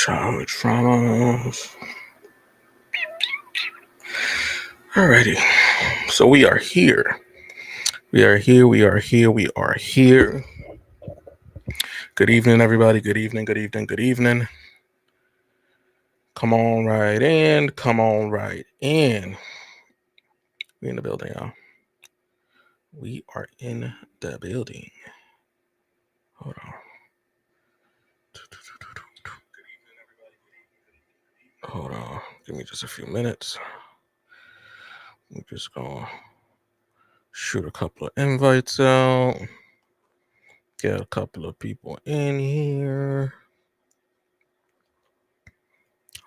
Childhood traumas. Alrighty. So we are here. We are here. We are here. We are here. Good evening, everybody. Good evening. Good evening. Good evening. Come on right in. Come on right in. We in the building, y'all. We are in the building. Hold on. Hold on. Give me just a few minutes. We're just gonna shoot a couple of invites out. Get a couple of people in here.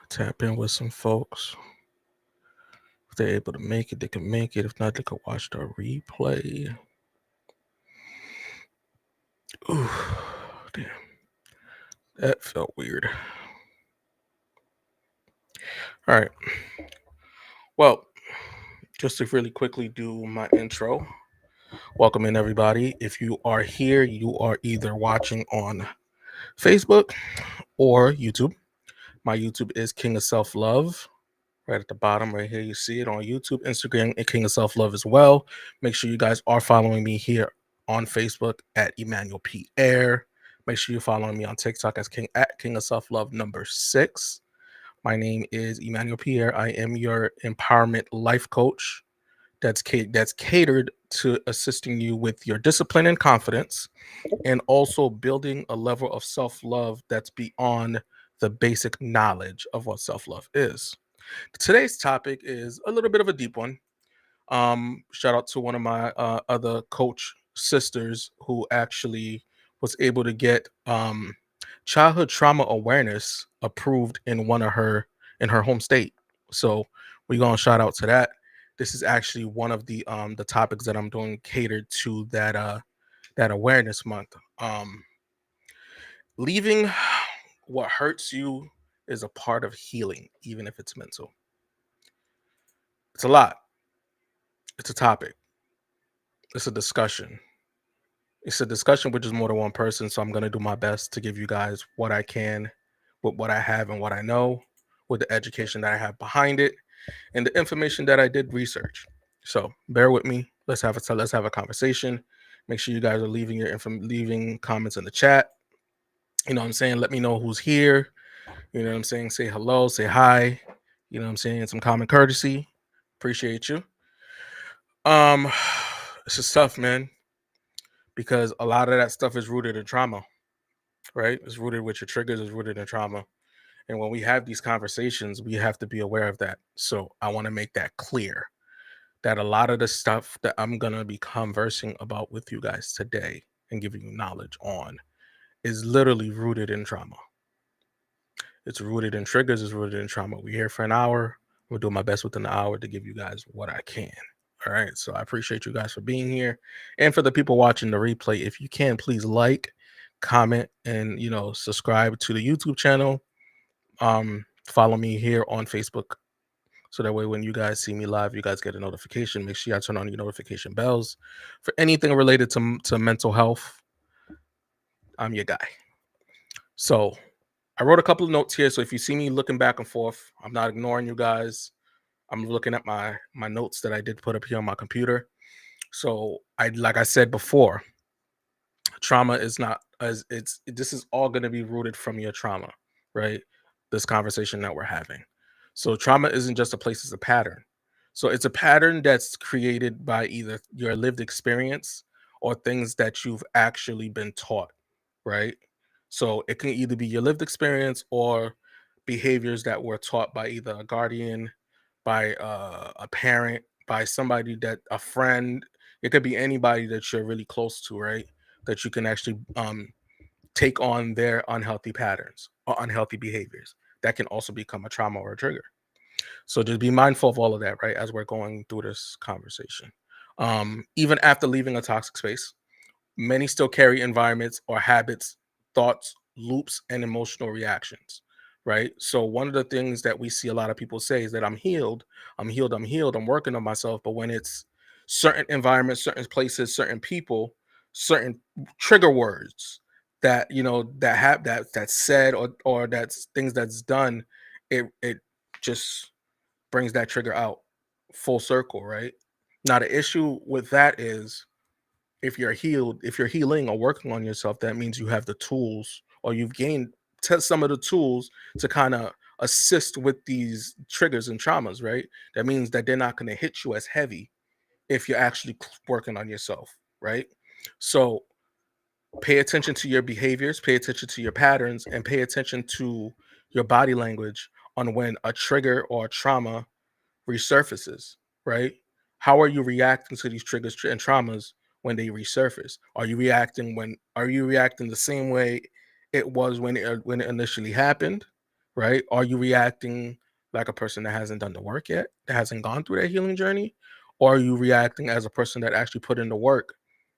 Tap in with some folks. If they're able to make it, they can make it. If not, they can watch the replay. Ooh, damn. That felt weird. All right. Well, just to really quickly do my intro. Welcome in, everybody. If you are here, you are either watching on Facebook or YouTube. My YouTube is King of Self Love. Right at the bottom, right here, you see it on YouTube, Instagram, and King of Self Love as well. Make sure you guys are following me here on Facebook at Emanuel Pierre. Make sure you're following me on TikTok as King of Self Love number 6. My name is Emanuel Pierre. I am your empowerment life coach. That's catered to assisting you with your discipline and confidence, and also building a level of self-love that's beyond the basic knowledge of what self-love is. Today's topic is a little bit of a deep one. Shout out to one of my other coach sisters who actually was able to get childhood trauma awareness approved in her home state. So we're gonna shout out to that. This is actually one of the topics that I'm doing catered to that awareness month. Leaving what hurts you is a part of healing, even if it's mental. It's a lot. It's a topic. It's a discussion. It's a discussion which is more than one person. So I'm going to do my best to give you guys what I can with what I have and what I know, with the education that I have behind it, and the information that I did research. So bear with me. Let's have a conversation. Make sure you guys are leaving comments in the chat. You know what I'm saying? Let me know who's here. You know what I'm saying? Say hello, say hi. You know what I'm saying? Some common courtesy. Appreciate you. It's just tough, man, because a lot of that stuff is rooted in trauma, right? It's rooted with your triggers, it's rooted in trauma. And when we have these conversations, we have to be aware of that. So I want to make that clear that a lot of the stuff that I'm going to be conversing about with you guys today and giving you knowledge on is literally rooted in trauma. It's rooted in triggers, it's rooted in trauma. We're here for an hour. We'll do my best within the hour to give you guys what I can. All right. So I appreciate you guys for being here. And for the people watching the replay, if you can, please like, comment, and subscribe to the YouTube channel. Follow me here on Facebook. So that way when you guys see me live, you guys get a notification. Make sure you turn on your notification bells for anything related to mental health. I'm your guy. So I wrote a couple of notes here. So if you see me looking back and forth, I'm not ignoring you guys. I'm looking at my notes that I did put up here on my computer. So like I said before, trauma is not this is all going to be rooted from your trauma, right? This conversation that we're having. So trauma isn't just a place, it's a pattern. So it's a pattern that's created by either your lived experience or things that you've actually been taught, right? So it can either be your lived experience or behaviors that were taught by either a guardian, by a parent, by somebody a friend. It could be anybody that you're really close to, right? That you can actually take on their unhealthy patterns or unhealthy behaviors. That can also become a trauma or a trigger. So just be mindful of all of that, right? As we're going through this conversation. Even after leaving a toxic space, many still carry environments or habits, thoughts, loops, and emotional reactions, right? So one of the things that we see a lot of people say is that I'm healed, I'm working on myself. But when it's certain environments, certain places, certain people, certain trigger words that that's said, or that's things that's done, it just brings that trigger out full circle, right? Now the issue with that is, if you're healing or working on yourself, that means you have the tools, or you've gained some of the tools to kind of assist with these triggers and traumas, right? That means that they're not going to hit you as heavy if you're actually working on yourself, right? So pay attention to your behaviors, pay attention to your patterns, and pay attention to your body language on when a trigger or a trauma resurfaces, right? How are you reacting to these triggers and traumas when they resurface? Are you reacting the same way it was when it initially happened, right? Are you reacting like a person that hasn't done the work yet, that hasn't gone through that healing journey? Or are you reacting as a person that actually put in the work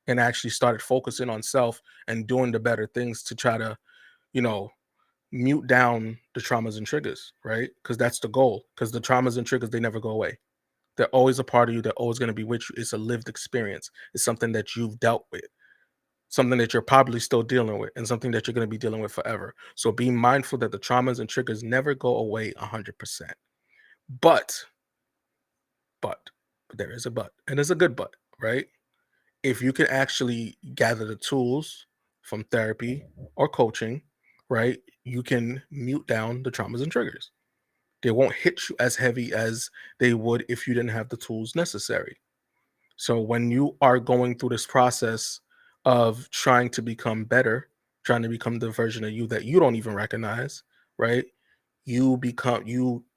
and actually started focusing on self and doing the better things to try to, you know, mute down the traumas and triggers, right? Because that's the goal. Because the traumas and triggers, they never go away. They're always a part of you. They're always going to be with you. It's a lived experience. It's something that you've dealt with, something that you're probably still dealing with, and something that you're going to be dealing with forever. So be mindful that the traumas and triggers never go away 100%. But, but, there is a but, and it's a good but, right? If you can actually gather the tools from therapy or coaching, right, you can mute down the traumas and triggers. They won't hit you as heavy as they would if you didn't have the tools necessary. So when you are going through this process of trying to become better, trying to become the version of you that you don't even recognize, right? You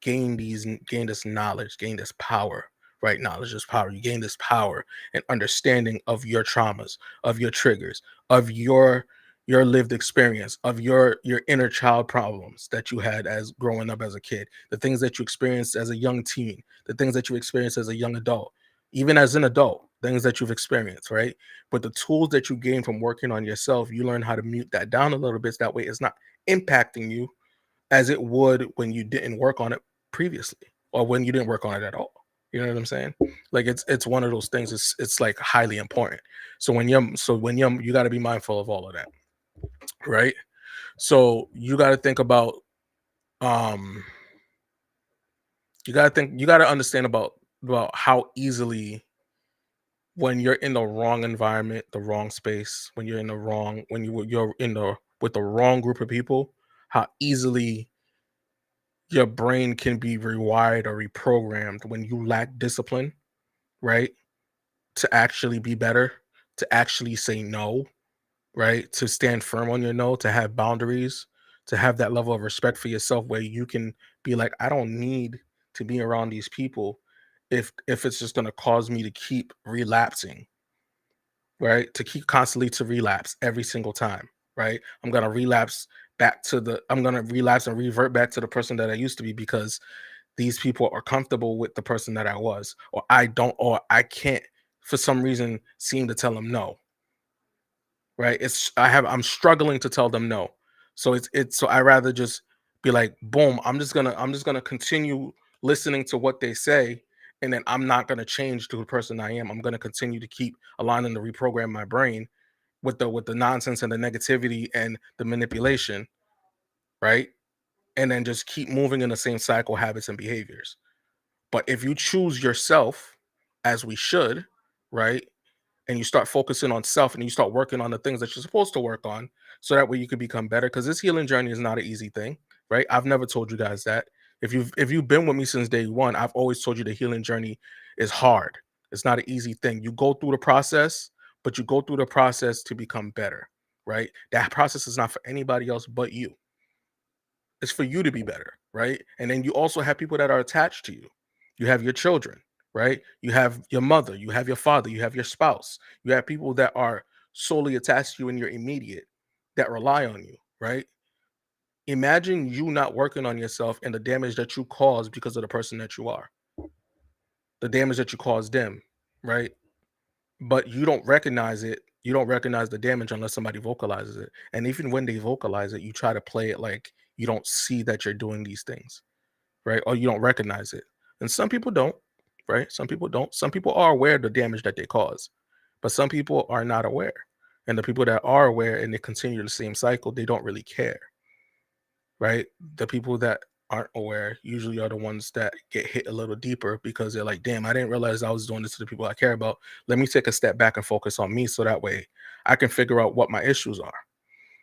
gain this knowledge, gain this power, right? Knowledge is power. You gain this power and understanding of your traumas, of your triggers, of your lived experience, of your inner child problems that you had as growing up as a kid, the things that you experienced as a young teen, the things that you experienced as a young adult, even as an adult, things that you've experienced, right? But the tools that you gain from working on yourself, you learn how to mute that down a little bit. That way it's not impacting you as it would when you didn't work on it previously, or when you didn't work on it at all. You know what I'm saying? Like it's one of those things. It's like highly important. You got to be mindful of all of that, right? So you got to think about um you got to understand about how easily, when you're in the wrong environment, the wrong space, when you're in the wrong you're in the with the wrong group of people, how easily your brain can be rewired or reprogrammed when you lack discipline, right? To actually be better, to actually say no, right? To stand firm on your no, to have boundaries, to have that level of respect for yourself where you can be like, I don't need to be around these people if it's just going to cause me to keep relapsing, right? To keep constantly to relapse every single time, right? I'm going to relapse and revert back to the person that I used to be because these people are comfortable with the person that I was, or I can't for some reason seem to tell them no, right? I'm struggling to tell them no. So I rather just be like, boom, I'm just gonna continue listening to what they say, and then I'm not gonna change to the person I am. I'm gonna continue to keep aligning to reprogram my brain with the nonsense and the negativity and the manipulation, right? And then just keep moving in the same cycle, habits, and behaviors. But if you choose yourself, as we should, right? And you start focusing on self and you start working on the things that you're supposed to work on, so that way you can become better. Because this healing journey is not an easy thing, right? I've never told you guys that. If you've been with me since day one, I've always told you the healing journey is hard. It's not an easy thing. You go through the process, but you go through the process to become better, right? That process is not for anybody else but you. It's for you to be better, right? And then you also have people that are attached to you. You have your children, right? You have your mother, you have your father, you have your spouse. You have people that are solely attached to you and your immediate, that rely on you, right? Imagine you not working on yourself and the damage that you cause because of the person that you are, the damage that you cause them, right? But you don't recognize it. You don't recognize the damage unless somebody vocalizes it. And even when they vocalize it, you try to play it like you don't see that you're doing these things, right? Or you don't recognize it. And some people don't, right? Some people don't. Some people are aware of the damage that they cause, but some people are not aware. And the people that are aware and they continue the same cycle, they don't really care, right? The people that aren't aware usually are the ones that get hit a little deeper because they're like, damn, I didn't realize I was doing this to the people I care about. Let me take a step back and focus on me so that way I can figure out what my issues are,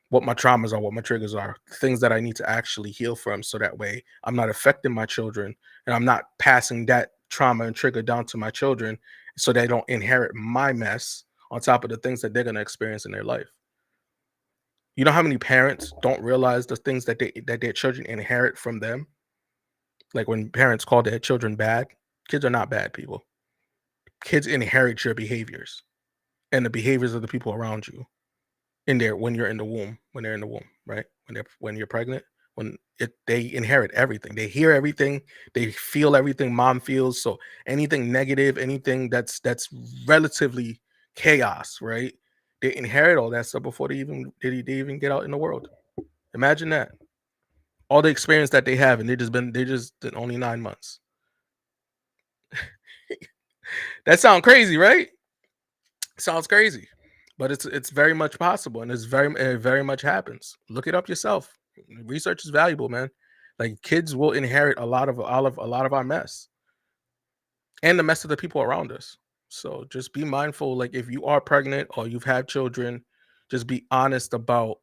what my traumas are, what my triggers are, things that I need to actually heal from so that way I'm not affecting my children and I'm not passing that trauma and trigger down to my children so they don't inherit my mess on top of the things that they're going to experience in their life. You know how many parents don't realize the things that their children inherit from them? Like when parents call their children bad, kids are not bad people. Kids inherit your behaviors and the behaviors of the people around you in there when you're in the womb, when they're in the womb, right? When you're pregnant, they inherit everything. They hear everything, they feel everything mom feels. So anything negative, anything that's relatively chaos, right? They inherit all that stuff before they even get out in the world. Imagine that. All the experience that they have, and they just did only 9 months. That sounds crazy, right? Sounds crazy, but it's very much possible, and it very much happens. Look it up yourself. Research is valuable, man. Like kids will inherit a lot of our mess and the mess of the people around us. So just be mindful. Like if you are pregnant or you've had children, just be honest about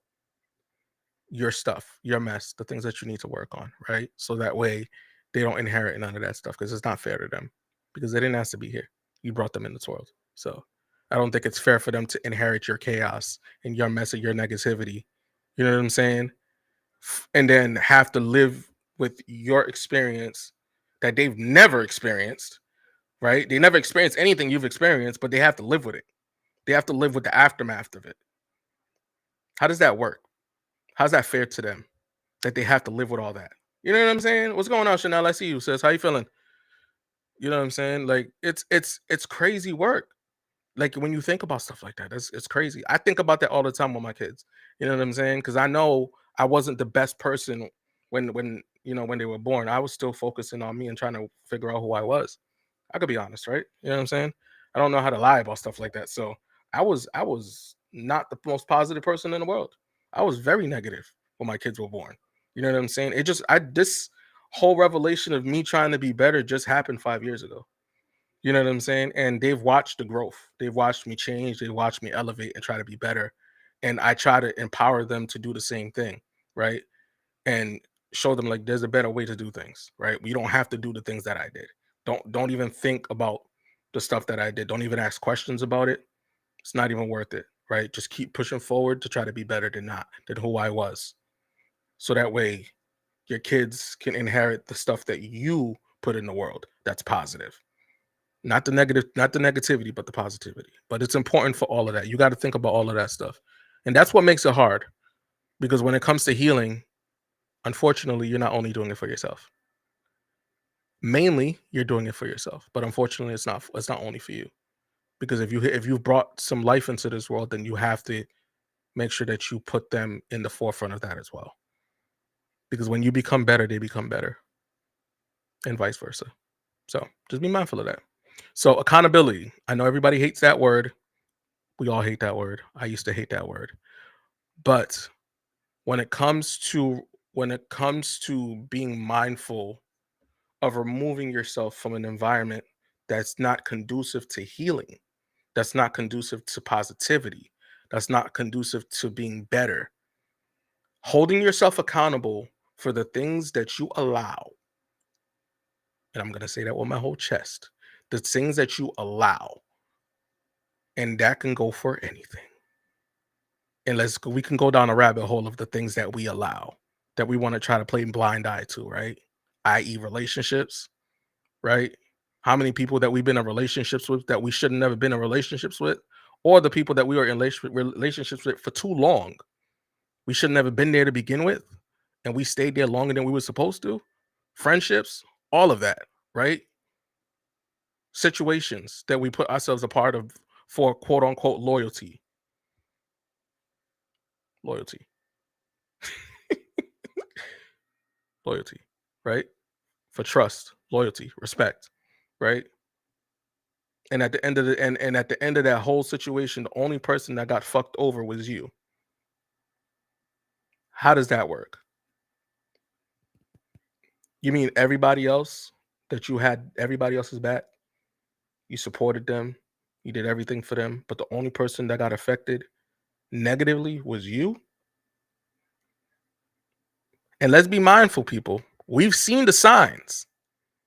your stuff, your mess, the things that you need to work on, right? So that way they don't inherit none of that stuff because it's not fair to them because they didn't ask to be here. You brought them in this world. So I don't think it's fair for them to inherit your chaos and your mess and your negativity. You know what I'm saying? And then have to live with your experience that they've never experienced, right? They never experienced anything you've experienced, but they have to live with it. They have to live with the aftermath of it. How does that work? How's that fair to them? That they have to live with all that. You know what I'm saying? What's going on, Chanel? I see you, sis. How you feeling? You know what I'm saying? Like it's crazy work. Like when you think about stuff like that, it's crazy. I think about that all the time with my kids. You know what I'm saying? Because I know I wasn't the best person when they were born. I was still focusing on me and trying to figure out who I was. I could be honest, right? You know what I'm saying? I don't know how to lie about stuff like that. So I was not the most positive person in the world. I was very negative when my kids were born. You know what I'm saying? It just I this whole revelation of me trying to be better just happened 5 years ago. You know what I'm saying? And they've watched the growth. They've watched me change. They watched me elevate and try to be better. And I try to empower them to do the same thing, right? And show them like there's a better way to do things, right? We don't have to do the things that I did. Don't even think about the stuff that I did. Don't even ask questions about it. It's not even worth it, right? Just keep pushing forward to try to be better than who I was. So that way your kids can inherit the stuff that you put in the world that's positive. Not the negative, not the negativity, but the positivity. But it's important for all of that. You got to think about all of that stuff. And that's what makes it hard because when it comes to healing, unfortunately, you're not only doing it for yourself. Mainly, you're doing it for yourself, but unfortunately, it's not only for you. Because if you've brought some life into this world, then you have to make sure that you put them in the forefront of that as well. Because when you become better, they become better, and vice versa. So just be mindful of that. So accountability. I know everybody hates that word. We all hate that word. I used to hate that word. But when it comes to being mindful of removing yourself from an environment that's not conducive to healing, that's not conducive to positivity, that's not conducive to being better, holding yourself accountable for the things that you allow, and I'm going to say that with my whole chest, the things that you allow, and that can go for anything. And we can go down a rabbit hole of the things that we allow that we want to try to play blind eye to, right? I.e., relationships, right? How many people that we've been in relationships with that we should have never been in relationships with, or the people that we were in relationships with for too long. We should never been there to begin with, and we stayed there longer than we were supposed to. Friendships, all of that, right? Situations that we put ourselves a part of for quote unquote loyalty. Loyalty. Loyalty, right? For trust, loyalty, respect, right? And at the end of the and at the end of that whole situation, the only person that got fucked over was you. How does that work? You mean everybody else that you had everybody else's back? You supported them, you did everything for them, but the only person that got affected negatively was you? And let's be mindful, people. We've seen the signs.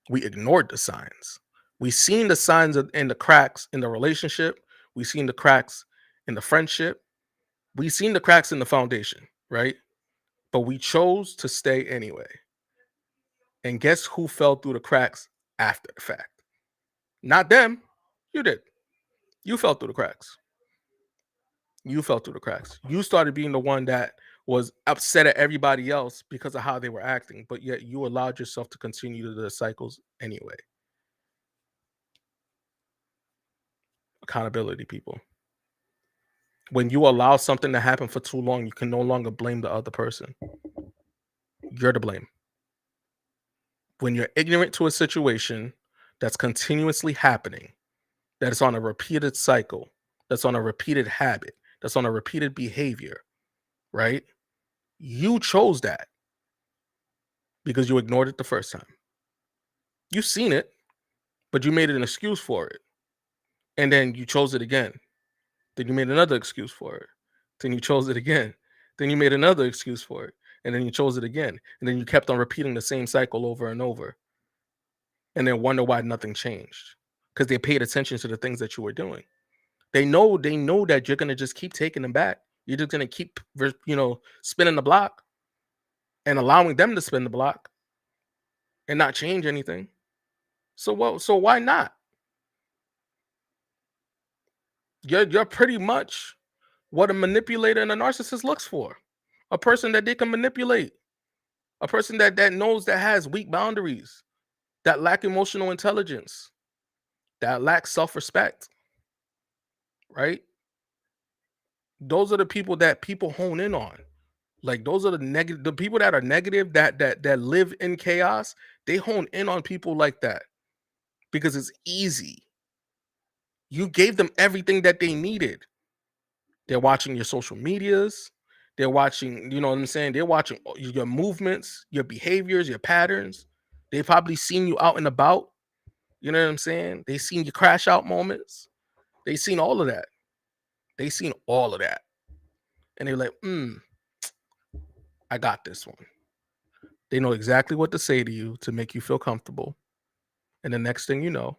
We ignored the signs. We seen the signs in the cracks in the relationship. We seen the cracks in the friendship. We seen the cracks in the foundation, right? But we chose to stay anyway. And guess who fell through the cracks after the fact? Not them. You did. You fell through the cracks. You fell through the cracks. You started being the one that was upset at everybody else because of how they were acting, but yet you allowed yourself to continue the cycles anyway. Accountability, people. When you allow something to happen for too long, you can no longer blame the other person. You're to blame. When you're ignorant to a situation that's continuously happening, that is on a repeated cycle, that's on a repeated habit, that's on a repeated behavior, right? You chose that because you ignored it the first time. You've seen it, but you made an excuse for it. And then you chose it again. Then you made another excuse for it. Then you chose it again. Then you made another excuse for it. And then you chose it again. And then you kept on repeating the same cycle over and over. And then wonder why nothing changed. Because they paid attention to the things that you were doing. They know that you're gonna just keep taking them back. You're just gonna keep spinning the block and allowing them to spin the block and not change anything. So why not? You're pretty much what a manipulator and a narcissist looks for. A person that they can manipulate. A person that knows that has weak boundaries, that lack emotional intelligence, that lacks self-respect, right? Those are the people that people hone in on. Like those are the people that are negative, that live in chaos. They hone in on people like that because it's easy. You gave them everything that they needed. They're watching your social medias. They're watching, you know what I'm saying? They're watching your movements, your behaviors, your patterns. They've probably seen you out and about. You know what I'm saying? They seen your crash out moments. They seen all of that. They seen all of that. And they're like, I got this one. They know exactly what to say to you to make you feel comfortable. And the next thing you know,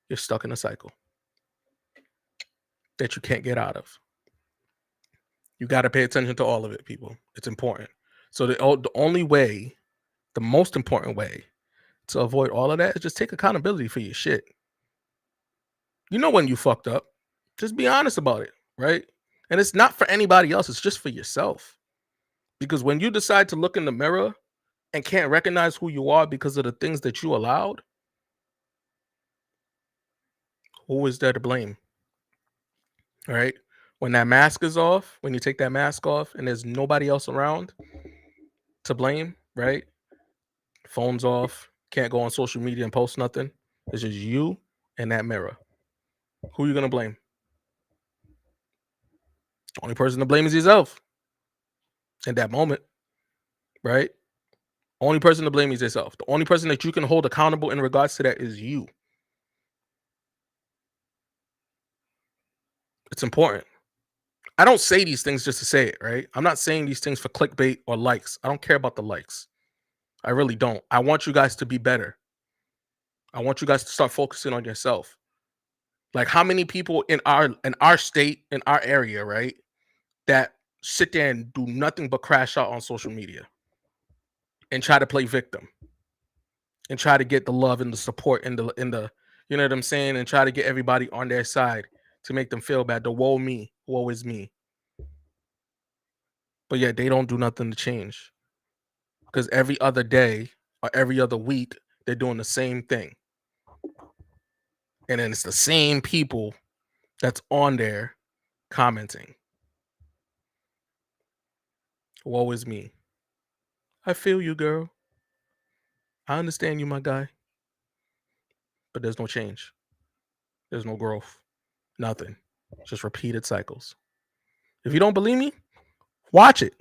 you're stuck in a cycle that you can't get out of. You got to pay attention to all of it, people. It's important. So the only way, the most important way to avoid all of that is just take accountability for your shit. You know when you fucked up. Just be honest about it, right? And it's not for anybody else, it's just for yourself. Because when you decide to look in the mirror and can't recognize who you are because of the things that you allowed, who is there to blame? All right. When that mask is off, when you take that mask off and there's nobody else around to blame, right? Phone's off, can't go on social media and post nothing. It's just you and that mirror. Who are you gonna blame? The only person to blame is yourself in that moment, right? Only person to blame is yourself. The only person that you can hold accountable in regards to that is you. It's important. I don't say these things just to say it, right? I'm not saying these things for clickbait or likes. I don't care about the likes. I really don't. I want you guys to be better. I want you guys to start focusing on yourself. Like how many people in our state, in our area, right, that sit there and do nothing but crash out on social media and try to play victim and try to get the love and the support in the you know what I'm saying, and try to get everybody on their side to make them feel bad. The woe is me. But yet they don't do nothing to change because every other day or every other week they're doing the same thing, and then it's the same people that's on there commenting. Woe is me. I feel you, girl. I understand you, my guy. But there's no change. There's no growth. Nothing. Just repeated cycles. If you don't believe me, watch it.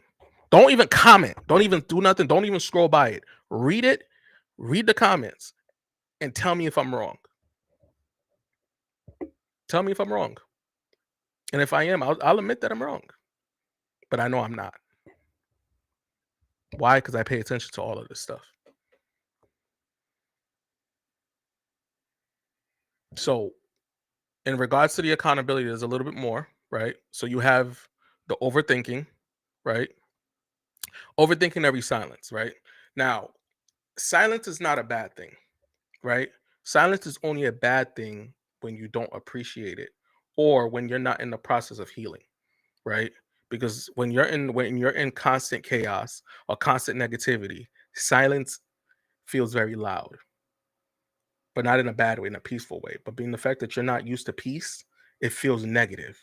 Don't even comment. Don't even do nothing. Don't even scroll by it. Read it. Read the comments and tell me if I'm wrong. Tell me if I'm wrong. And if I am, I'll admit that I'm wrong. But I know I'm not. Why? Because I pay attention to all of this stuff. So, in regards to the accountability, there's a little bit more, right? So, you have the overthinking, right? Overthinking every silence, right? Now, silence is not a bad thing, right? Silence is only a bad thing when you don't appreciate it or when you're not in the process of healing, right? Because when you're in constant chaos or constant negativity, silence feels very loud, but not in a bad way, in a peaceful way. But being the fact that you're not used to peace, it feels negative,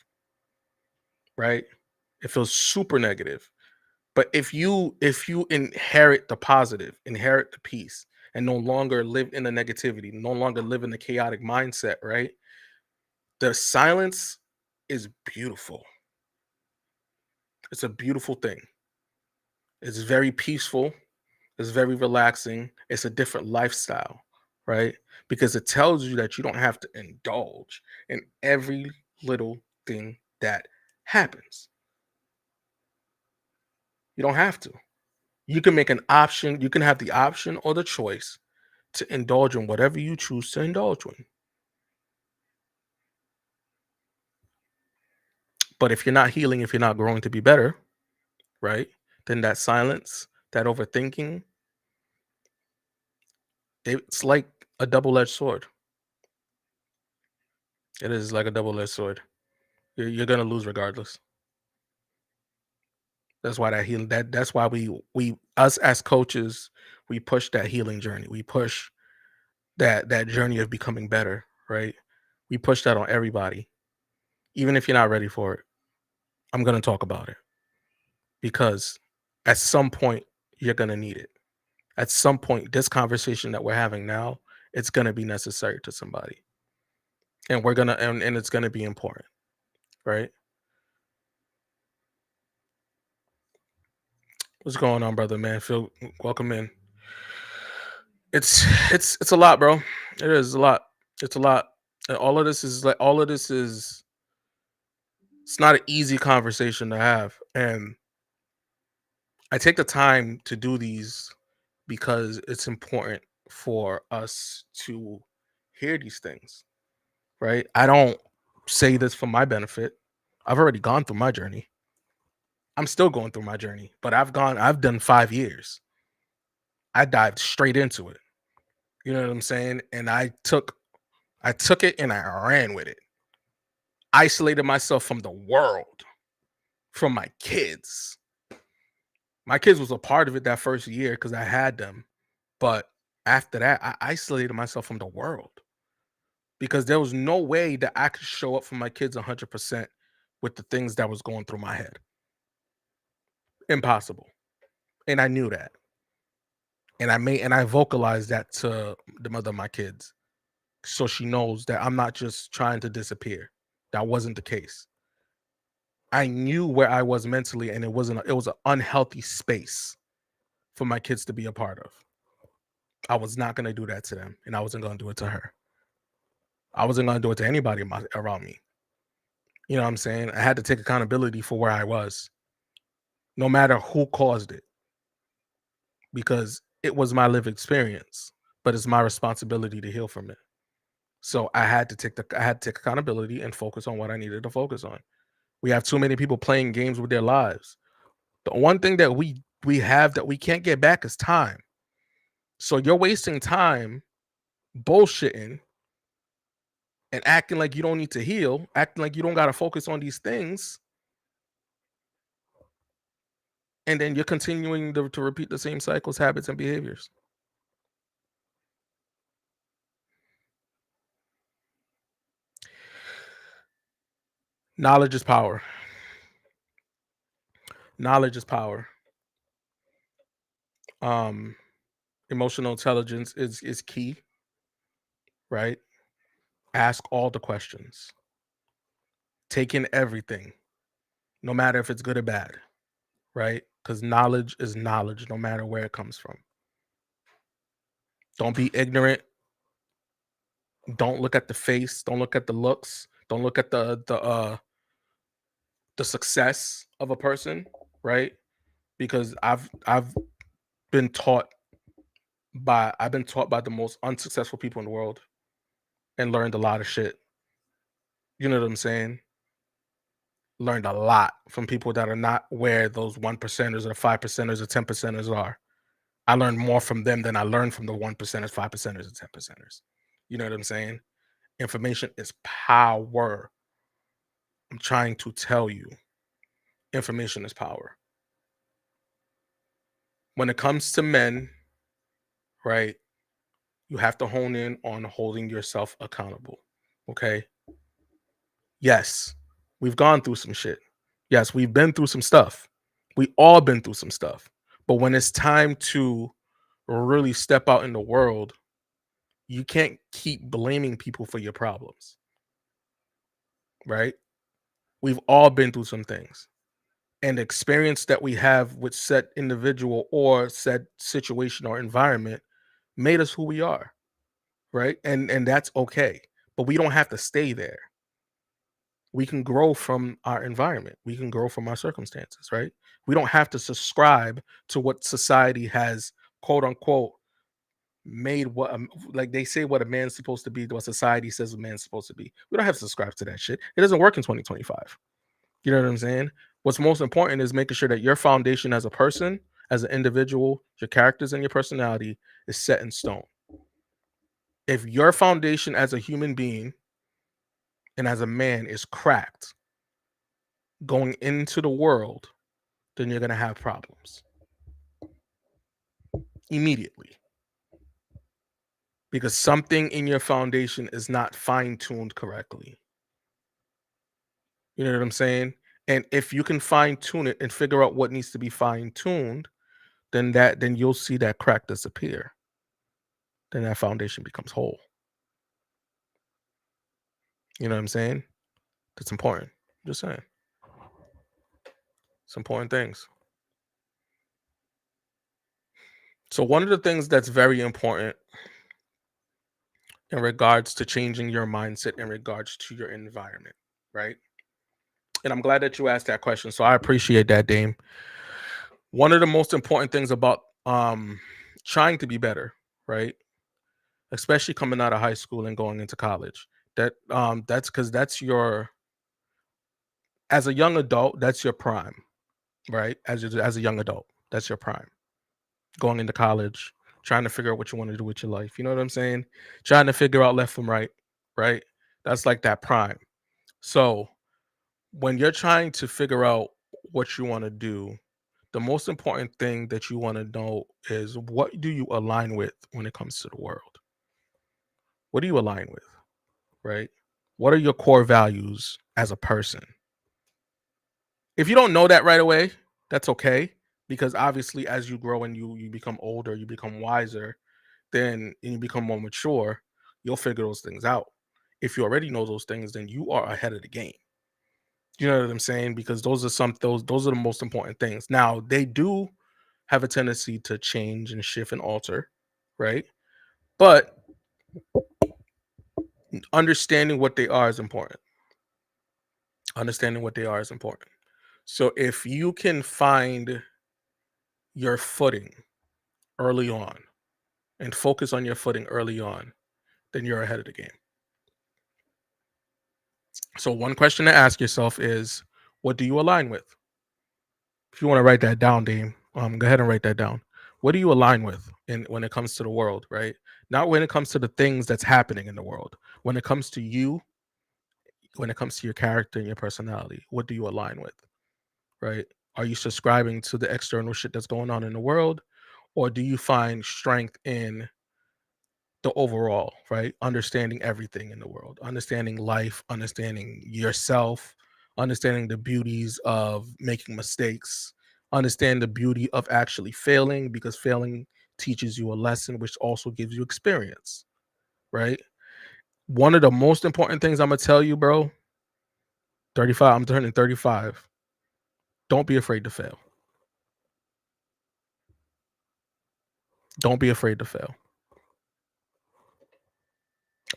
right? It feels super negative. But if you inherit the positive, inherit the peace, and no longer live in the negativity, no longer live in the chaotic mindset, right? The silence is beautiful. It's a beautiful thing. It's very peaceful. It's very relaxing. It's a different lifestyle, right? Because it tells you that you don't have to indulge in every little thing that happens. You don't have to. You can make an option, you can have the option or the choice to indulge in whatever you choose to indulge in. But if you're not healing, if you're not growing to be better, right? Then that silence, that overthinking, it's like a double-edged sword. It is like a double-edged sword. You're gonna lose regardless. That's why that healing that's why we us as coaches, we push that healing journey. We push that journey of becoming better, right? We push that on everybody. Even if you're not ready for it, I'm gonna talk about it because at some point you're gonna need it. At some point, this conversation that we're having now, it's gonna be necessary to somebody. And we're gonna and it's gonna be important, right? What's going on, brother man? Feel welcome in. It's a lot, bro. It is a lot. It's a lot. And all of this is it's not an easy conversation to have. And I take the time to do these because it's important for us to hear these things, right? I don't say this for my benefit. I've already gone through my journey. I'm still going through my journey, but I've done 5 years. I dived straight into it. You know what I'm saying? And I took it and I ran with it. Isolated myself from the world, from my kids. My kids was a part of it that first year because I had them. But after that, I isolated myself from the world because there was no way that I could show up for my kids 100% with the things that was going through my head. Impossible. And I knew that. And I vocalized that to the mother of my kids. So she knows that I'm not just trying to disappear. That wasn't the case. I knew where I was mentally, and it was an unhealthy space for my kids to be a part of. I was not gonna do that to them, and I wasn't gonna do it to her. I wasn't gonna do it to anybody around me. You know what I'm saying? I had to take accountability for where I was, no matter who caused it, because it was my lived experience, but it's my responsibility to heal from it. So I had to take accountability and focus on what I needed to focus on. We have too many people playing games with their lives. The one thing that we have that we can't get back is time. So you're wasting time bullshitting and acting like you don't need to heal, acting like you don't got to focus on these things, and then you're continuing to repeat the same cycles, habits, and behaviors. Knowledge is power. Knowledge is power. Emotional intelligence is key, right? Ask all the questions. Take in everything, no matter if it's good or bad, right? Because knowledge is knowledge, no matter where it comes from. Don't be ignorant. Don't look at the face. Don't look at the looks. Don't look at the success of a person, right? Because I've been taught by the most unsuccessful people in the world and learned a lot of shit. You know what I'm saying? Learned a lot from people that are not where those one percenters or the five percenters or 10 percenters are. I learned more from them than I learned from the one percenters, five percenters, and 10 percenters. You know what I'm saying? Information is power. I'm trying to tell you, information is power. When it comes to men, right, you have to hone in on holding yourself accountable. Okay. Yes, we've gone through some shit. Yes, we've been through some stuff. We all been through some stuff. But when it's time to really step out in the world, you can't keep blaming people for your problems, right? We've all been through some things. And the experience that we have with said individual or said situation or environment made us who we are, right? And that's okay. But we don't have to stay there. We can grow from our environment. We can grow from our circumstances, right? We don't have to subscribe to what society has quote unquote made like they say what a man's supposed to be, what society says a man's supposed to be. We don't have to subscribe to that shit. It doesn't work in 2025. You know what I'm saying? What's most important is making sure that your foundation as a person, as an individual, your characters and your personality is set in stone. If your foundation as a human being and as a man is cracked going into the world, then you're going to have problems immediately because something in your foundation is not fine tuned correctly. You know what I'm saying? And if you can fine tune it and figure out what needs to be fine tuned, then you'll see that crack disappear. Then that foundation becomes whole. You know what I'm saying? That's important. Just saying. It's important things. So one of the things that's very important in regards to changing your mindset in regards to your environment, right? And I'm glad that you asked that question. So I appreciate that, Dame. One of the most important things about trying to be better, right? Especially coming out of high school and going into college. That's because that's your as a young adult, that's your prime, right? As a young adult, that's your prime. Going into college, trying to figure out what you want to do with your life. You know what I'm saying? Trying to figure out left from right, right? That's like that prime. So when you're trying to figure out what you want to do, the most important thing that you want to know is what do you align with when it comes to the world? What do you align with, right? What are your core values as a person? If you don't know that right away, that's okay because obviously as you grow and you become older, you become wiser, then and you become more mature, you'll figure those things out. If you already know those things, then you are ahead of the game. You know what I'm saying? Because those are the most important things. Now, they do have a tendency to change and shift and alter, right? But understanding what they are is important. Understanding what they are is important. So if you can find your footing early on and focus on your footing early on, then you're ahead of the game. So one question to ask yourself is, what do you align with? If you want to write that down, Dame, go ahead and write that down. What do you align with in when it comes to the world, right? Not when it comes to the things that's happening in the world. When it comes to you, when it comes to your character and your personality, what do you align with, right? Are you subscribing to the external shit that's going on in the world, or do you find strength in the overall, right? Understanding everything in the world, understanding life, understanding yourself, understanding the beauties of making mistakes, understand the beauty of actually failing because failing teaches you a lesson, which also gives you experience, right? One of the most important things I'm gonna tell you, bro, 35, I'm turning 35. Don't be afraid to fail. Don't be afraid to fail.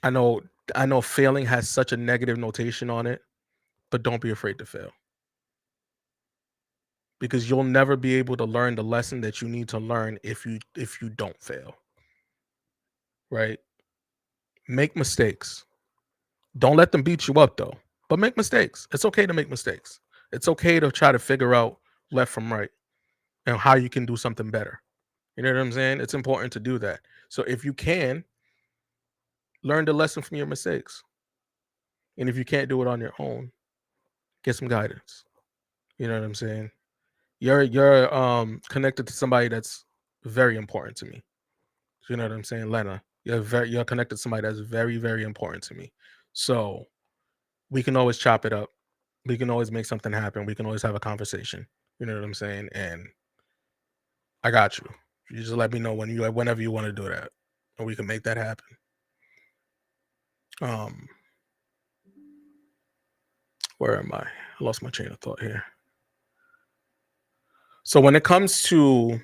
I know I know failing has such a negative notation on it, but don't be afraid to fail. Because you'll never be able to learn the lesson that you need to learn if you don't fail, right? Make mistakes. Don't let them beat you up though. But make mistakes. It's okay to make mistakes. It's okay to try to figure out left from right and how you can do something better. You know what I'm saying? It's important to do that. So if you can, learn the lesson from your mistakes. And if you can't do it on your own, get some guidance. You know what I'm saying? You're connected to somebody that's very important to me. You know what I'm saying, Lena? You're connected to somebody that's very, very important to me. So we can always chop it up. We can always make something happen. We can always have a conversation. You know what I'm saying? And I got you. You just let me know whenever you want to do that, and we can make that happen. Um, where am I? I lost my train of thought here. So when it comes to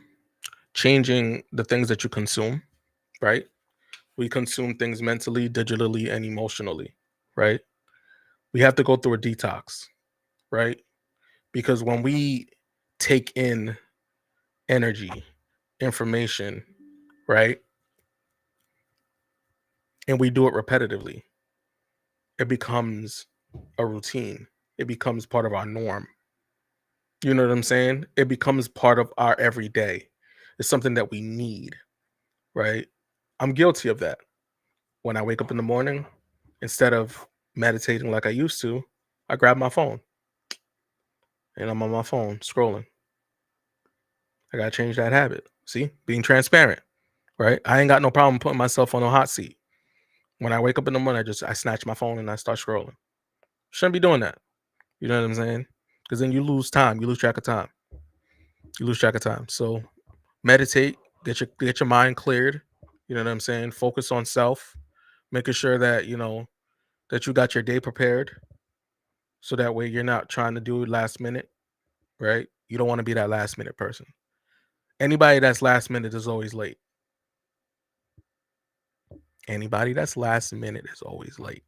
changing the things that you consume, right? We consume things mentally, digitally, and emotionally, right? We have to go through a detox, right? Because when we take in energy, information, right? And we do it repetitively, it becomes a routine. It becomes part of our norm. You know what I'm saying? It becomes part of our everyday. It's something that we need, right? I'm guilty of that. When I wake up in the morning, instead of meditating like I used to, I grab my phone and I'm on my phone scrolling. I gotta change that habit. See, being transparent, right? I ain't got no problem putting myself on a hot seat. When I wake up in the morning, I snatch my phone and I start scrolling. Shouldn't be doing that. You know what I'm saying? Because then you lose time. You lose track of time. You lose track of time. So meditate, get your mind cleared. You know what I'm saying? Focus on self, making sure that that you got your day prepared, so that way you're not trying to do it last minute, right? You don't want to be that last minute person. Anybody that's last minute is always late. Anybody that's last minute is always late.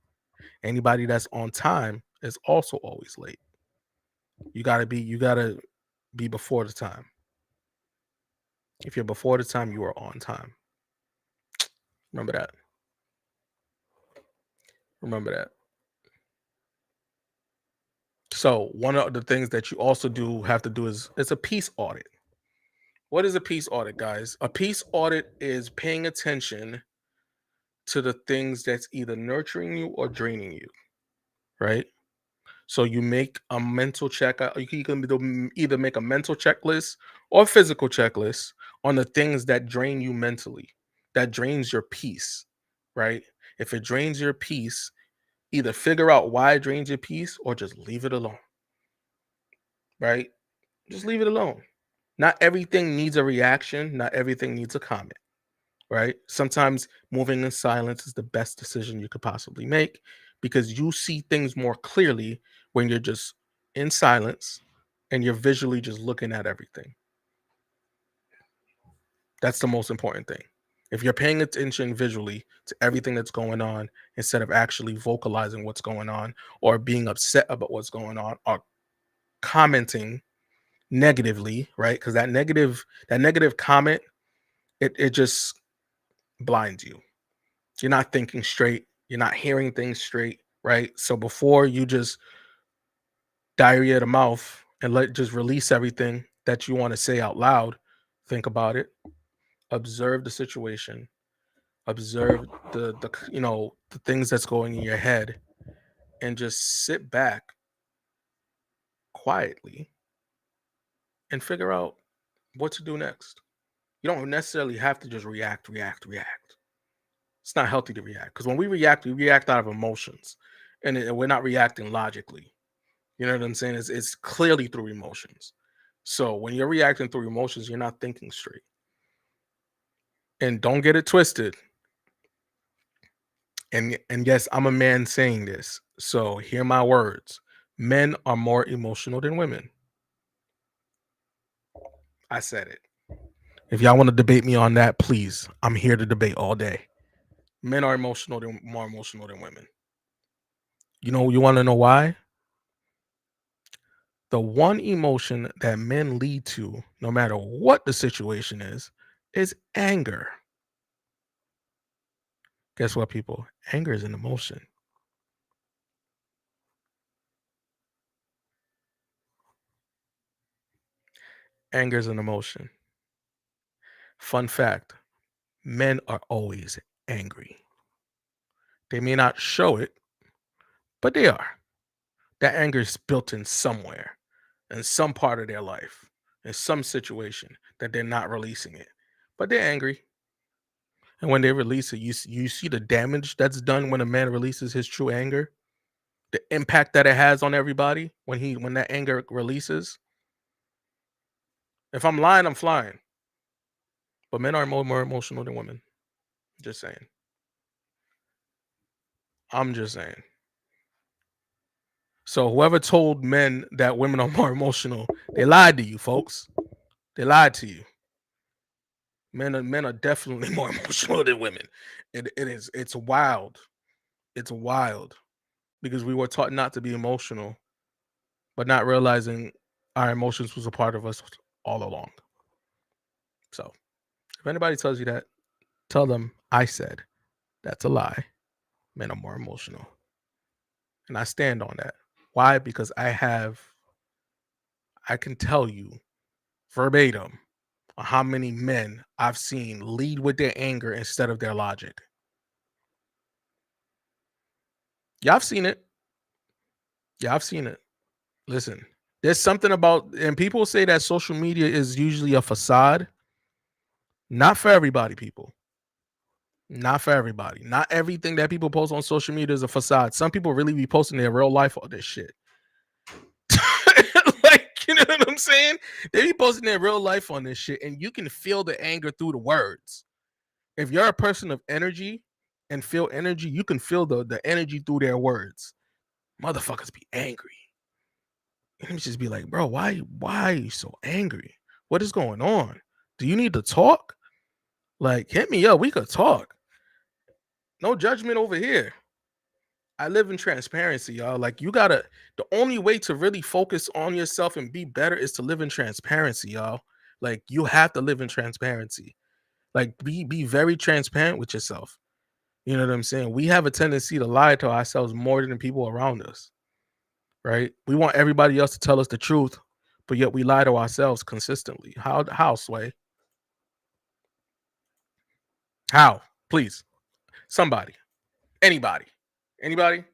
Anybody that's on time is also always late. You gotta be before the time. If you're before the time, you are on time. Remember that. Remember that. So one of the things that you also do have to do is it's a peace audit. What is a peace audit, guys? A peace audit is paying attention to the things that's either nurturing you or draining you, right? So you make a mental check. You can either make a mental checklist or physical checklist on the things that drain you mentally, that drains your peace, right? If it drains your peace, either figure out why it drains your peace or just leave it alone, right? Just leave it alone. Not everything needs a reaction. Not everything needs a comment, right? Sometimes moving in silence is the best decision you could possibly make because you see things more clearly when you're just in silence and you're visually just looking at everything. That's the most important thing. If you're paying attention visually to everything that's going on instead of actually vocalizing what's going on or being upset about what's going on or commenting negatively, right? Because that negative comment, it just blinds you. You're not thinking straight. You're not hearing things straight, right? So before you just diarrhea the mouth and just release everything that you want to say out loud, think about it, observe the situation, observe the things that's going in your head, and just sit back quietly and figure out what to do next. You don't necessarily have to just react. It's not healthy to react because when we react out of emotions, and we're not reacting logically. You know what I'm saying? It's clearly through emotions. So when you're reacting through emotions, you're not thinking straight. And don't get it twisted. And yes, I'm a man saying this. So hear my words. Men are more emotional than women. I said it. If y'all want to debate me on that, please. I'm here to debate all day. Men are more emotional than women. You want to know why? The one emotion that men lead to, no matter what the situation is anger. Guess what, people? Anger is an emotion. Anger is an emotion. Fun fact, men are always angry. They may not show it, but they are. That anger is built in somewhere, in some part of their life, in some situation that they're not releasing it. But they're angry. And when they release it, you see the damage that's done when a man releases his true anger, the impact that it has on everybody when that anger releases. If I'm lying, I'm flying. But men are more emotional than women. Just saying. I'm just saying. So whoever told men that women are more emotional, they lied to you, folks. They lied to you. Men are definitely more emotional than women. It's wild. It's wild because we were taught not to be emotional, but not realizing our emotions was a part of us all along. So if anybody tells you that, tell them I said that's a lie. Men are more emotional. And I stand on that. Why? Because I can tell you verbatim how many men I've seen lead with their anger instead of their logic. Yeah, I've seen it. Yeah, I've seen it. Listen, there's something about, and people say that social media is usually a facade. Not for everybody, people. Not for everybody. Not everything that people post on social media is a facade. Some people really be posting their real life on this shit. Like, you know what I'm saying? They be posting their real life on this shit, and you can feel the anger through the words. If you're a person of energy and feel energy, you can feel the energy through their words. Motherfuckers be angry. And me just be like, bro, why are you so angry? What is going on? Do you need to talk? Like, hit me up. We could talk. No judgment over here. I live in transparency, y'all. Like, the only way to really focus on yourself and be better is to live in transparency, y'all. Like, you have to live in transparency. Like, be very transparent with yourself. You know what I'm saying? We have a tendency to lie to ourselves more than the people around us, right? We want everybody else to tell us the truth, but yet we lie to ourselves consistently. How, Sway? How? Please. Somebody. Anybody. Anybody?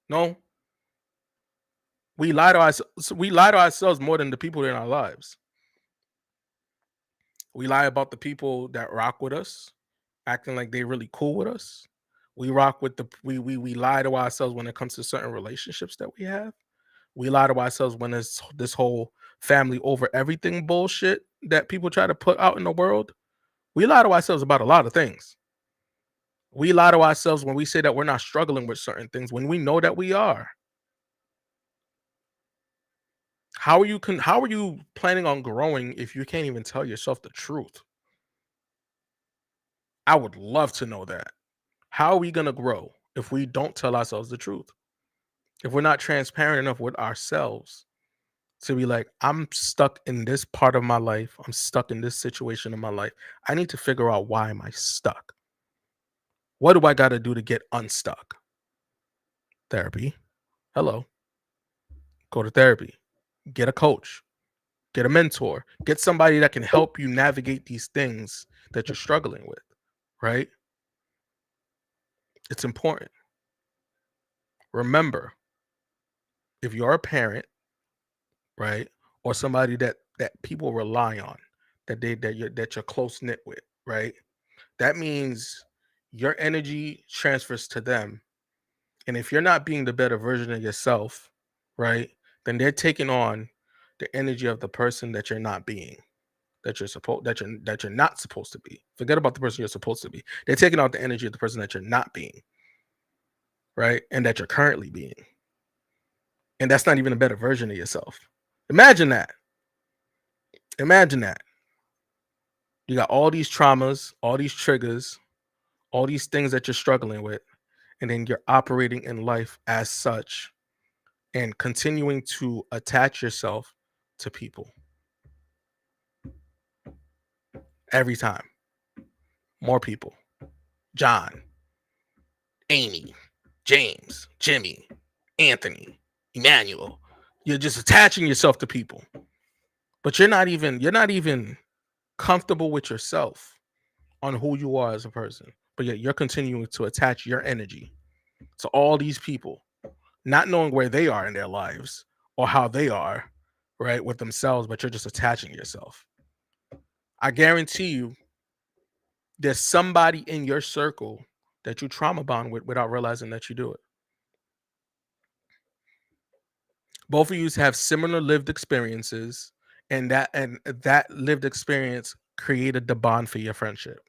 No? We lie to ourselves more than the people in our lives. We lie about the people that rock with us, acting like they really cool with us. We rock with we lie to ourselves when it comes to certain relationships that we have. We lie to ourselves when it's this whole family over everything bullshit that people try to put out in the world. We lie to ourselves about a lot of things. We lie to ourselves when we say that we're not struggling with certain things when we know that we are. How are you planning on growing if you can't even tell yourself the truth? I would love to know that. How are we going to grow if we don't tell ourselves the truth? If we're not transparent enough with ourselves to be like, I'm stuck in this part of my life. I'm stuck in this situation in my life. I need to figure out why am I stuck? What do I got to do to get unstuck? Therapy. Hello. Go to therapy. Get a coach. Get a mentor. Get somebody that can help you navigate these things that you're struggling with, right? It's important. Remember, if you're a parent, right, or somebody that people rely on, that you're close knit with, right? That means your energy transfers to them. And if you're not being the better version of yourself, right, then they're taking on the energy of the person that you're not being, that you're not supposed to be. Forget about the person you're supposed to be. They're taking out the energy of the person that you're not being. right? And that you're currently being. And that's not even a better version of yourself. Imagine that. Imagine that. You got all these traumas, all these triggers, all these things that you're struggling with, and then you're operating in life as such and continuing to attach yourself to people every time. More people. John, Amy, James, Jimmy, Anthony, Emanuel. You're just attaching yourself to people. But you're not even comfortable with yourself on who you are as a person. But yet you're continuing to attach your energy to all these people, not knowing where they are in their lives or how they are, right, with themselves, but you're just attaching yourself. I guarantee you there's somebody in your circle that you trauma bond with without realizing that you do it. Both of you have similar lived experiences, and that lived experience created the bond for your friendship.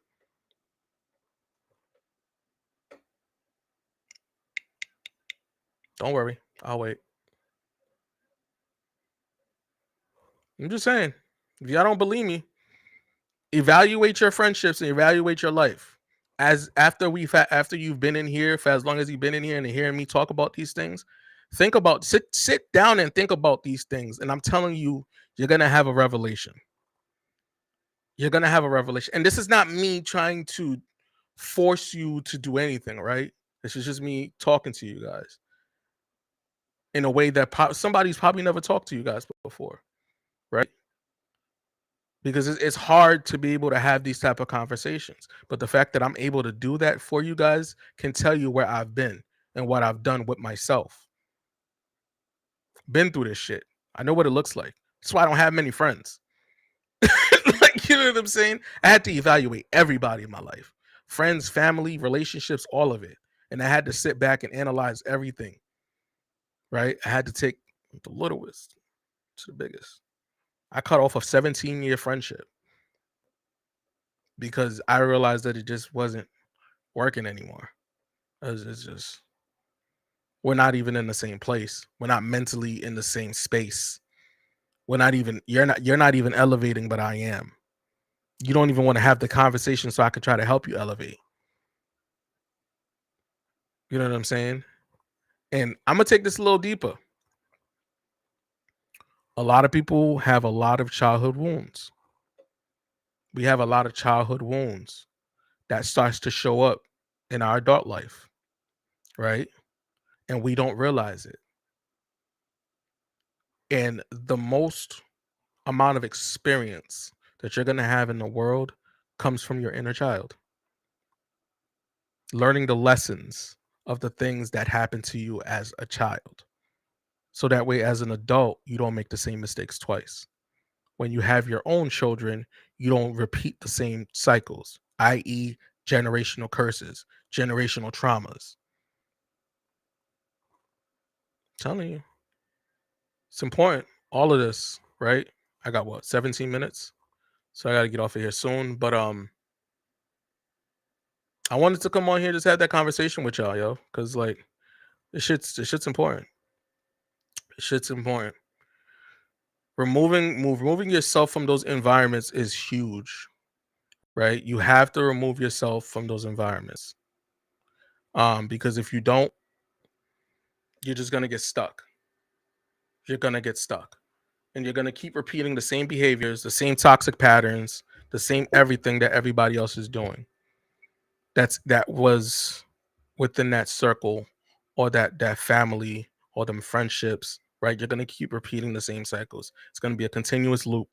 Don't worry, I'll wait. I'm just saying, if y'all don't believe me, evaluate your friendships and evaluate your life. As after you've been in here for as long as you've been in here and hearing me talk about these things, think about sit down and think about these things. And I'm telling you, you're gonna have a revelation. You're gonna have a revelation. And this is not me trying to force you to do anything, right? This is just me talking to you guys in a way that somebody's probably never talked to you guys before, right? Because it's hard to be able to have these type of conversations, but the fact that I'm able to do that for you guys can tell you where I've been and what I've done with myself. Been through this shit. I know what it looks like. That's why I don't have many friends. Like, you know what I'm saying? I had to evaluate everybody in my life, friends, family, relationships, all of it. And I had to sit back and analyze everything, right? I had to take the littlest to the biggest. I cut off a 17-year friendship because I realized that it just wasn't working anymore. It's just, we're not even in the same place. We're not mentally in the same space. We're not even, you're not even elevating, but I am. You don't even want to have the conversation so I can try to help you elevate. You know what I'm saying? And I'm gonna take this a little deeper. A lot of people have a lot of childhood wounds. We have a lot of childhood wounds that starts to show up in our adult life, right? And we don't realize it. And the most amount of experience that you're going to have in the world comes from your inner child. Learning the lessons of the things that happened to you as a child. So that way, as an adult, you don't make the same mistakes twice. When you have your own children, you don't repeat the same cycles, i.e., generational curses, generational traumas. I'm telling you, it's important. All of this, right? I got what, 17 minutes? So I got to get off of here soon. But I wanted to come on here just have that conversation with y'all, yo, because like this shit's important. This shit's important. Removing yourself from those environments is huge, right? You have to remove yourself from those environments. Because if you don't, you're just gonna get stuck. You're gonna get stuck. And you're gonna keep repeating the same behaviors, the same toxic patterns, the same everything that everybody else is doing. That was within that circle or that family or them friendships, right? You're gonna keep repeating the same cycles. It's gonna be a continuous loop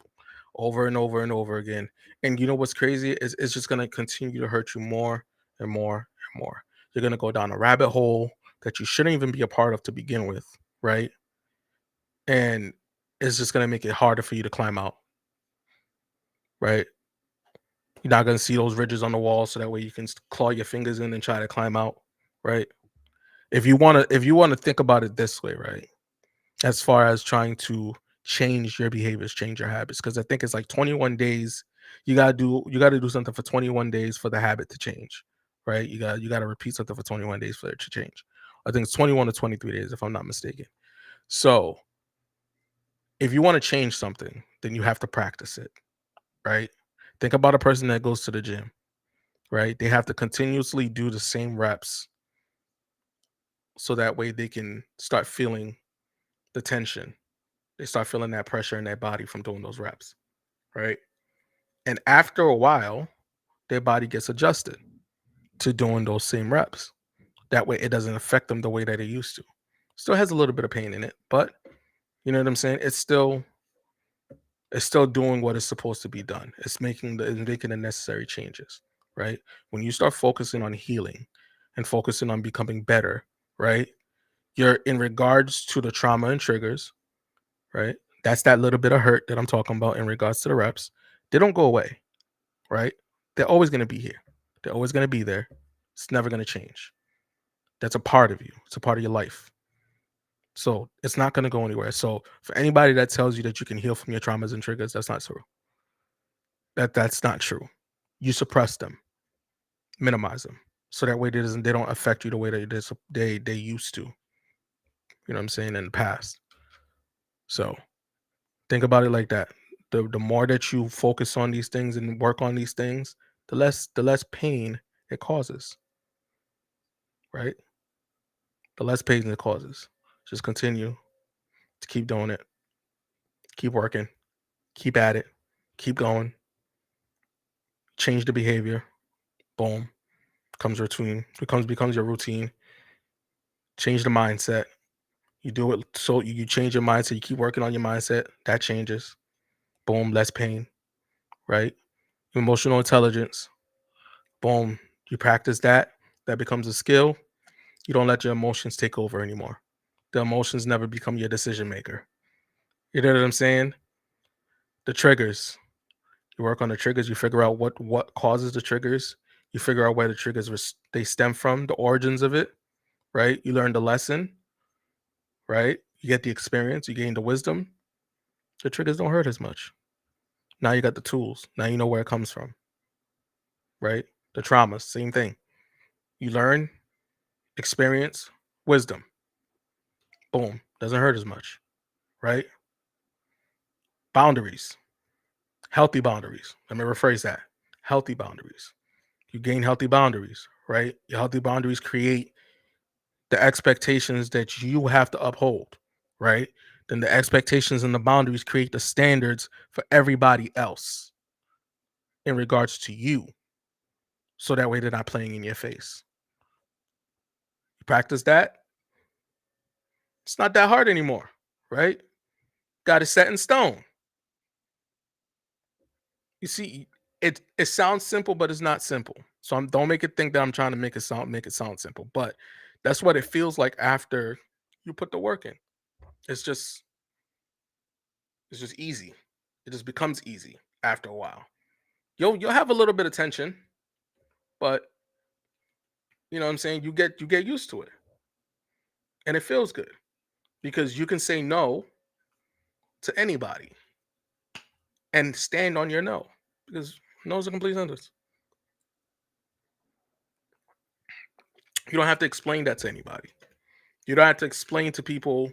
over and over and over again. And you know what's crazy is it's just gonna continue to hurt you more and more and more. You're gonna go down a rabbit hole that you shouldn't even be a part of to begin with, right? And it's just gonna make it harder for you to climb out, right? You're not gonna see those ridges on the wall, so that way you can claw your fingers in and try to climb out, right? If you wanna think about it this way, right? As far as trying to change your behaviors, change your habits, because I think it's like 21 days. You gotta do something for 21 days for the habit to change, right? You gotta repeat something for 21 days for it to change. I think it's 21 to 23 days, if I'm not mistaken. So if you want to change something, then you have to practice it, right? Think about a person that goes to the gym, right? They have to continuously do the same reps so that way they can start feeling the tension. They start feeling that pressure in their body from doing those reps, right? And after a while, their body gets adjusted to doing those same reps. That way it doesn't affect them the way that it used to. Still has a little bit of pain in it, but you know what I'm saying? It's still doing what is supposed to be done. It's making the necessary changes, right? When you start focusing on healing and focusing on becoming better, right? You're in regards to the trauma and triggers, right? That's that little bit of hurt that I'm talking about in regards to the reps. They don't go away, right? They're always going to be here. They're always going to be there. It's never going to change. That's a part of you. It's a part of your life. So it's not going to go anywhere. So for anybody that tells you that you can heal from your traumas and triggers, that's not true. That's not true. You suppress them, minimize them, so that way they don't affect you the way that they used to. You know what I'm saying, in the past. So think about it like that. The more that you focus on these things and work on these things, the less pain it causes, right? The less pain it causes. Just continue to keep doing it, keep working, keep at it, keep going, change the behavior. Boom, becomes your routine. Change the mindset. You do it so you change your mindset. You keep working on your mindset. That changes. Boom, less pain, right? Emotional intelligence. Boom, you practice that. That becomes a skill. You don't let your emotions take over anymore. The emotions never become your decision maker. You know what I'm saying? The triggers. You work on the triggers. You figure out what causes the triggers. You figure out where the triggers they stem from, the origins of it. Right? You learn the lesson. Right? You get the experience. You gain the wisdom. The triggers don't hurt as much. Now you got the tools. Now you know where it comes from. Right? The traumas, same thing. You learn, experience, wisdom. Boom. Doesn't hurt as much. Right? Boundaries. Healthy boundaries. Let me rephrase that. Healthy boundaries. You gain healthy boundaries, right? Your healthy boundaries create the expectations that you have to uphold, right? Then the expectations and the boundaries create the standards for everybody else in regards to you. So that way they're not playing in your face. You practice that, it's not that hard anymore, right? Got it set in stone. You see, it sounds simple, but it's not simple. So don't make it think that I'm trying to make it sound simple. But that's what it feels like after you put the work in. It's just it's just easy. It just becomes easy after a while. You'll have a little bit of tension, but you know what I'm saying, you get used to it. And it feels good because you can say no to anybody and stand on your no because no is a complete sentence. You don't have to explain that to anybody. You don't have to explain to people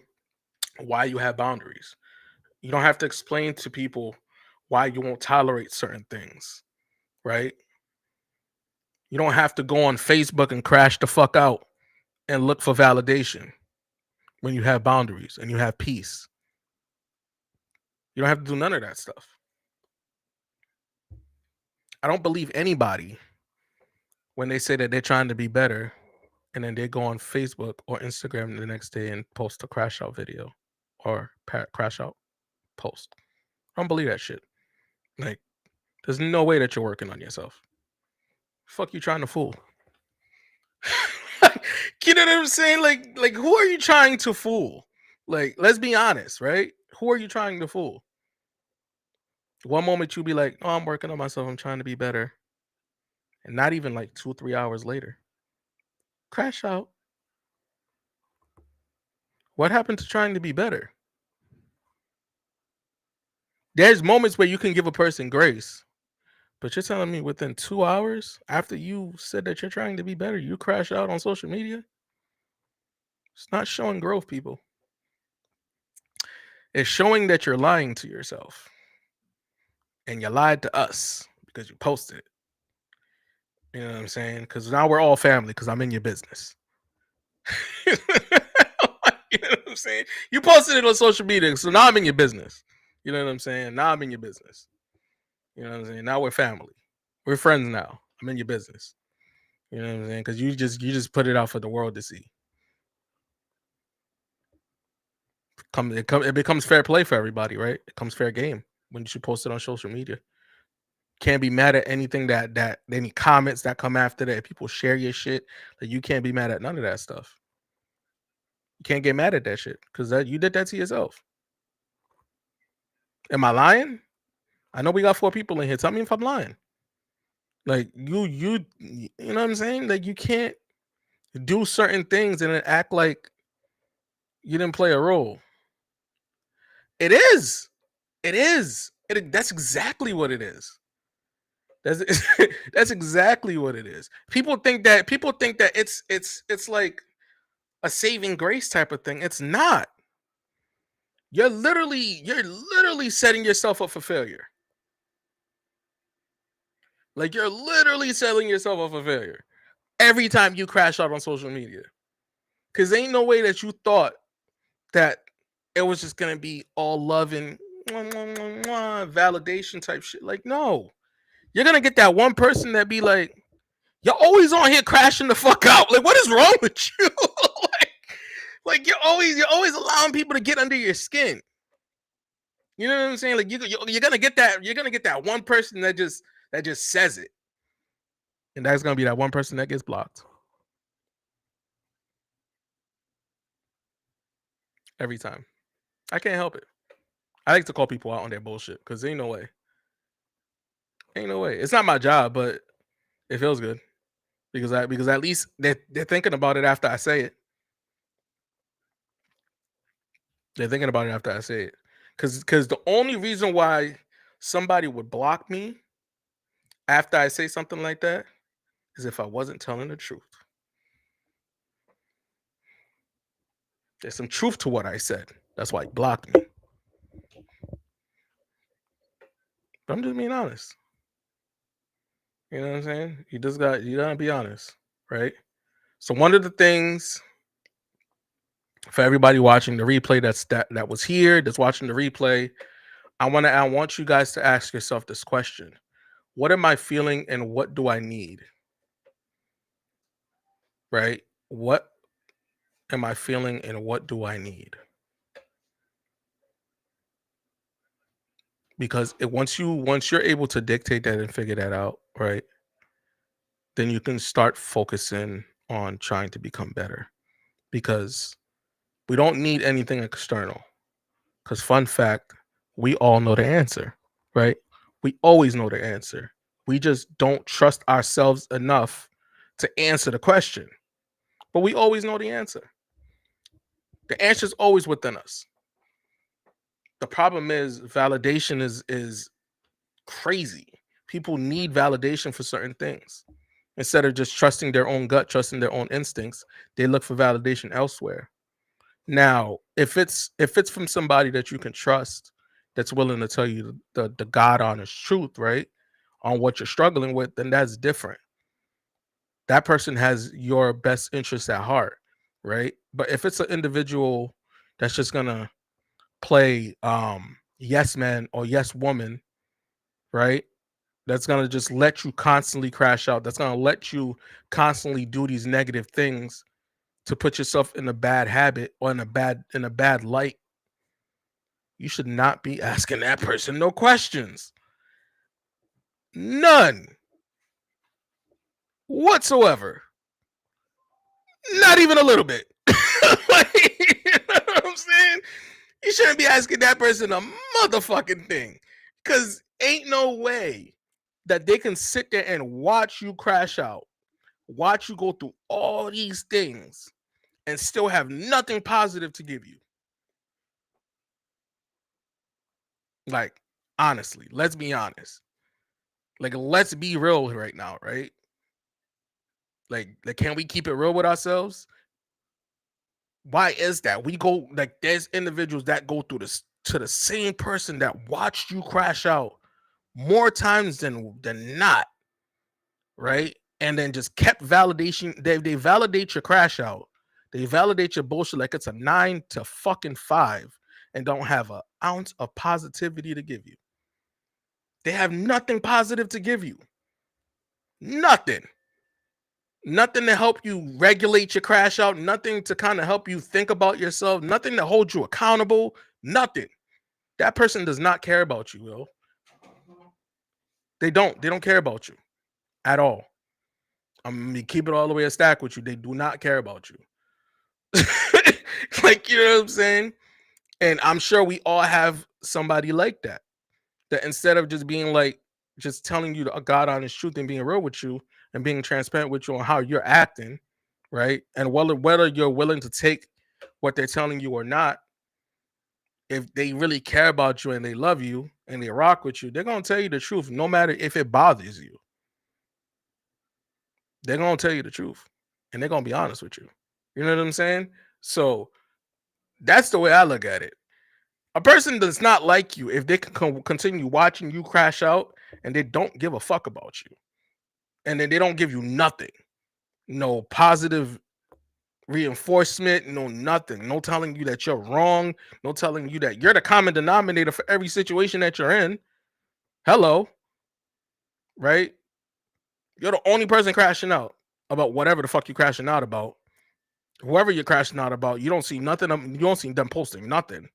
why you have boundaries. You don't have to explain to people why you won't tolerate certain things, right? You don't have to go on Facebook and crash the fuck out and look for validation when you have boundaries and you have peace. You don't have to do none of that stuff. I don't believe anybody when they say that they're trying to be better and then they go on Facebook or Instagram the next day and post a crash out video or crash out post. I don't believe that shit. Like, there's no way that you're working on yourself. Fuck you trying to fool. Like, you know what I'm saying? Like who are you trying to fool? Like, let's be honest, right? Who are you trying to fool? One moment you'll be like, "Oh, I'm working on myself. I'm trying to be better," and not even like 2, 3 hours later, crash out. What happened to trying to be better? There's moments where you can give a person grace, but you're telling me within 2 hours after you said that you're trying to be better, you crash out on social media? It's not showing growth, people. It's showing that you're lying to yourself. And you lied to us because you posted it. You know what I'm saying? Because now we're all family because I'm in your business. You know what I'm saying? You posted it on social media, so now I'm in your business. You know what I'm saying? Now I'm in your business. You know what I'm saying? Now we're family. We're friends now. I'm in your business. You know what I'm saying? Because you just put it out for the world to see. It becomes fair play for everybody, right? It becomes fair game when you post it on social media. Can't be mad at anything that any comments that come after that. If people share your shit, like you can't be mad at none of that stuff. You can't get mad at that shit because that you did that to yourself. Am I lying? I know we got 4 people in here. Tell me if I'm lying. Like you know what I'm saying? Like you can't do certain things and then act like you didn't play a role. It is. It is. That's exactly what it is. That's that's exactly what it is. People think that it's like a saving grace type of thing. It's not. You're literally setting yourself up for failure. Like you're literally setting yourself up for failure every time you crash out on social media. Cause ain't no way that you thought that it was just gonna be all love and validation type shit. Like, no. You're gonna get that one person that be like, you're always on here crashing the fuck out. Like, what is wrong with you? like you're always allowing people to get under your skin. You know what I'm saying? Like you're gonna get that one person that just says it, and that's gonna be that one person that gets blocked every time. I can't help it. I like to call people out on their bullshit because ain't no way. It's not my job, but it feels good because at least they're thinking about it after I say it. They're thinking about it after I say it. Because the only reason why somebody would block me after I say something like that is if I wasn't telling the truth. There's some truth to what I said. That's why he blocked me. But I'm just being honest. You know what I'm saying? You gotta be honest, right? So one of the things for everybody watching the replay that was here, that's watching the replay, I want you guys to ask yourself this question. What am I feeling and what do I need? Right? What am I feeling and what do I need? Because once you're able to dictate that and figure that out, right? Then you can start focusing on trying to become better. Because we don't need anything external. Because fun fact, we all know the answer, right? We always know the answer. We just don't trust ourselves enough to answer the question. But we always know the answer. The answer is always within us. The problem is validation is crazy. People need validation for certain things. Instead of just trusting their own gut, trusting their own instincts, they look for validation elsewhere. Now, if it's from somebody that you can trust, that's willing to tell you the God honest truth, right? On what you're struggling with, then that's different. That person has your best interest at heart, right? But if it's an individual that's just gonna play yes man or yes woman, right? That's gonna just let you constantly crash out. That's gonna let you constantly do these negative things to put yourself in a bad habit or in a bad light. You should not be asking that person no questions. None whatsoever. Not even a little bit. Like, you know what I'm saying? You shouldn't be asking that person a motherfucking thing. Cause ain't no way that they can sit there and watch you crash out, watch you go through all these things, and still have nothing positive to give you. Like, honestly, let's be honest. Like, let's be real right now, right? Like, can we keep it real with ourselves? Why is that? We go like there's individuals that go through this to the same person that watched you crash out more times than not, right? And then just kept validation. They validate your crash out. They validate your bullshit like it's a 9 to fucking 5, and don't have an ounce of positivity to give you. They have nothing positive to give you. Nothing. Nothing to help you regulate your crash out. Nothing to kind of help you think about yourself. Nothing to hold you accountable. Nothing. That person does not care about you, yo. They don't. They don't care about you at all. I'm gonna keep it all the way a stack with you. They do not care about you. Like, you know what I'm saying? And I'm sure we all have somebody like that. That instead of just being like, just telling you the God honest truth and being real with you and being transparent with you on how you're acting, right? And whether you're willing to take what they're telling you or not, if they really care about you and they love you and they rock with you, they're gonna tell you the truth, no matter if it bothers you. They're gonna tell you the truth, and they're gonna be honest with you. You know what I'm saying? So that's the way I look at it. A person does not like you if they can continue watching you crash out and they don't give a fuck about you, and then they don't give you nothing, no positive reinforcement, no nothing, no telling you that you're wrong, no telling you that you're the common denominator for every situation that you're in. Hello, right? You're the only person crashing out about whatever the fuck you crashing out about. Whoever you're crashing out about, you don't see nothing. You don't see them posting nothing.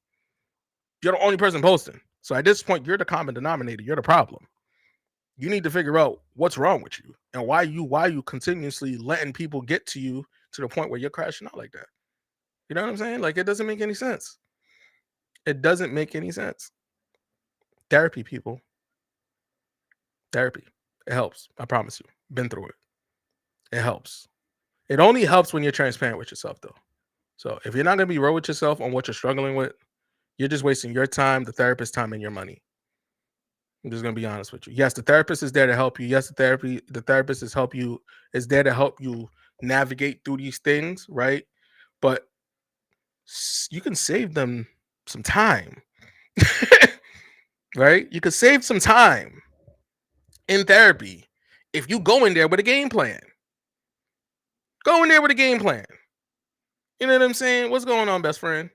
You're the only person posting. So at this point, you're the common denominator. You're the problem. You need to figure out what's wrong with you and why you continuously letting people get to you to the point where you're crashing out like that. You know what I'm saying? Like, it doesn't make any sense. It doesn't make any sense. Therapy, people. Therapy. It helps. I promise you. Been through it. It helps. It only helps when you're transparent with yourself, though. So if you're not gonna be real with yourself on what you're struggling with, you're just wasting your time, the therapist's time, and your money. I'm just gonna be honest with you. Yes, the therapist is there to help you. Yes, the therapist is there to help you navigate through these things, right? But you can save them some time, right? You can save some time in therapy if you go in there with a game plan. Go in there with a game plan. You know what I'm saying? What's going on, best friend?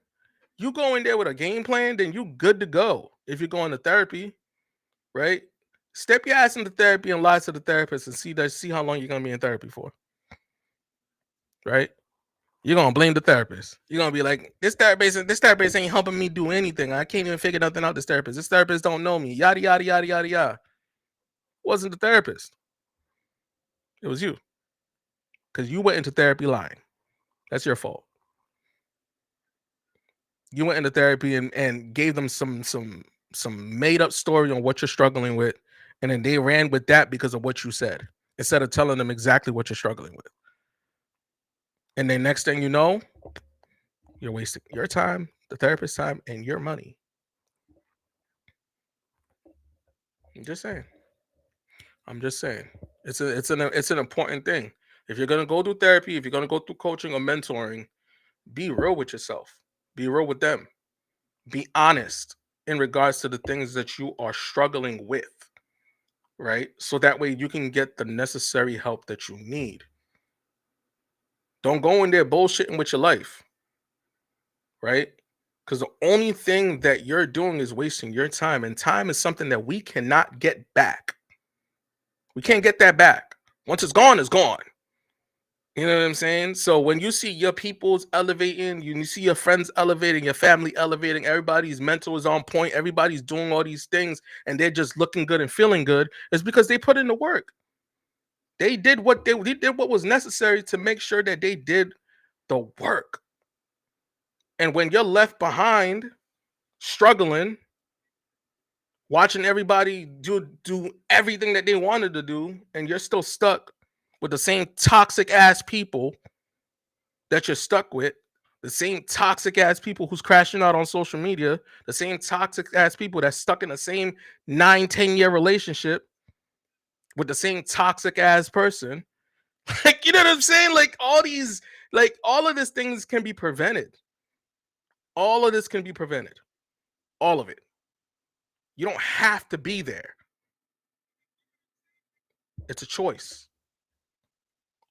You go in there with a game plan, then you good to go. If you're going to therapy, right? Step your ass into therapy and lie to the therapist and see how long you're gonna be in therapy for, right? You're gonna blame the therapist. You're gonna be like, this therapist ain't helping me do anything. I can't even figure nothing out. This therapist. This therapist don't know me. Yada yada yada yada yada. Wasn't the therapist. It was you. Because you went into therapy lying. That's your fault. You went into therapy and gave them some made up story on what you're struggling with, and then they ran with that because of what you said instead of telling them exactly what you're struggling with. And then next thing you know, you're wasting your time, the therapist's time, and your money. I'm just saying. I'm just saying. It's an important thing. If you're gonna go through therapy, if you're gonna go through coaching or mentoring, be real with yourself. Be real with them. Be honest in regards to the things that you are struggling with, right? So that way you can get the necessary help that you need. Don't go in there bullshitting with your life, right? Because the only thing that you're doing is wasting your time, and time is something that we cannot get back. We can't get that back. Once it's gone, it's gone. You know what I'm saying? So when you see your people's elevating, you see your friends elevating, your family elevating, everybody's mental is on point, everybody's doing all these things, and they're just looking good and feeling good, it's because they put in the work. They did what they did what was necessary to make sure that they did the work. And when you're left behind, struggling, watching everybody do everything that they wanted to do, and you're still stuck with the same toxic ass people that you're stuck with, the same toxic ass people who's crashing out on social media, the same toxic ass people that's stuck in the same 9-10 year relationship with the same toxic ass person. Like, you know what I'm saying? Like all these Like all of these things can be prevented. All of this can be prevented. All of it. You don't have to be there. It's a choice.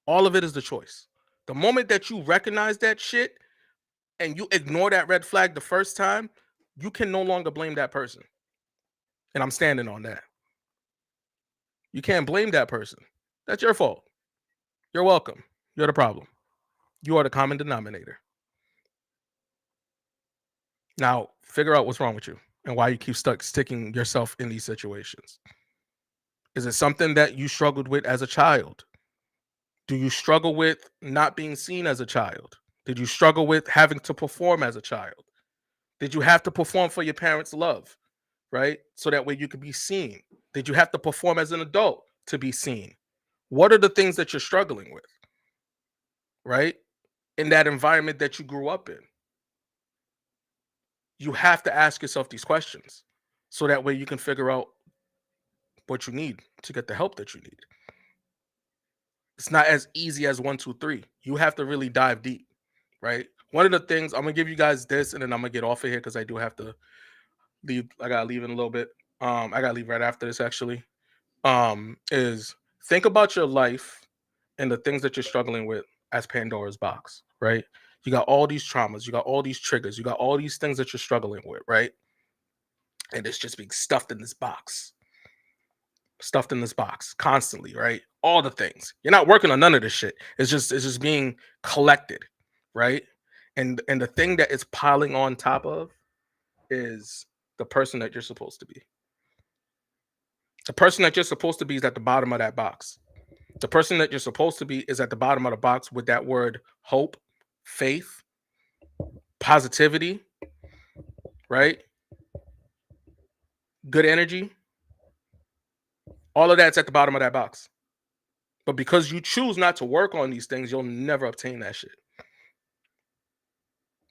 All of it is the choice. The moment that you recognize that shit and you ignore that red flag the first time, you can no longer blame that person. And I'm standing on that. You can't blame that person. That's your fault. You're welcome. You're the problem. You are the common denominator. Now, figure out what's wrong with you and why you keep sticking yourself in these situations. Is it something that you struggled with as a child? Do you struggle with not being seen as a child? Did you struggle with having to perform as a child? Did you have to perform for your parents' love, right? So that way you could be seen. Did you have to perform as an adult to be seen? What are the things that you're struggling with, right? In that environment that you grew up in. You have to ask yourself these questions so that way you can figure out what you need to get the help that you need. It's not as easy as one, two, three. You have to really dive deep, right? One of the things I'm gonna give you guys this, and then I'm gonna get off of here because I do have to leave. I gotta leave in a little bit. I gotta leave right after this actually. Is think about your life and the things that you're struggling with as Pandora's box, right? You got all these traumas, you got all these triggers, you got all these things that you're struggling with, right? And it's just being stuffed in this box constantly, right? All the things. You're not working on none of this shit. It's just being collected, right? And the thing that it's piling on top of is the person that you're supposed to be. The person that you're supposed to be is at the bottom of that box. The person that you're supposed to be is at the bottom of the box with that word hope, faith, positivity, right? Good energy. All of that's at the bottom of that box. But because you choose not to work on these things, you'll never obtain that shit.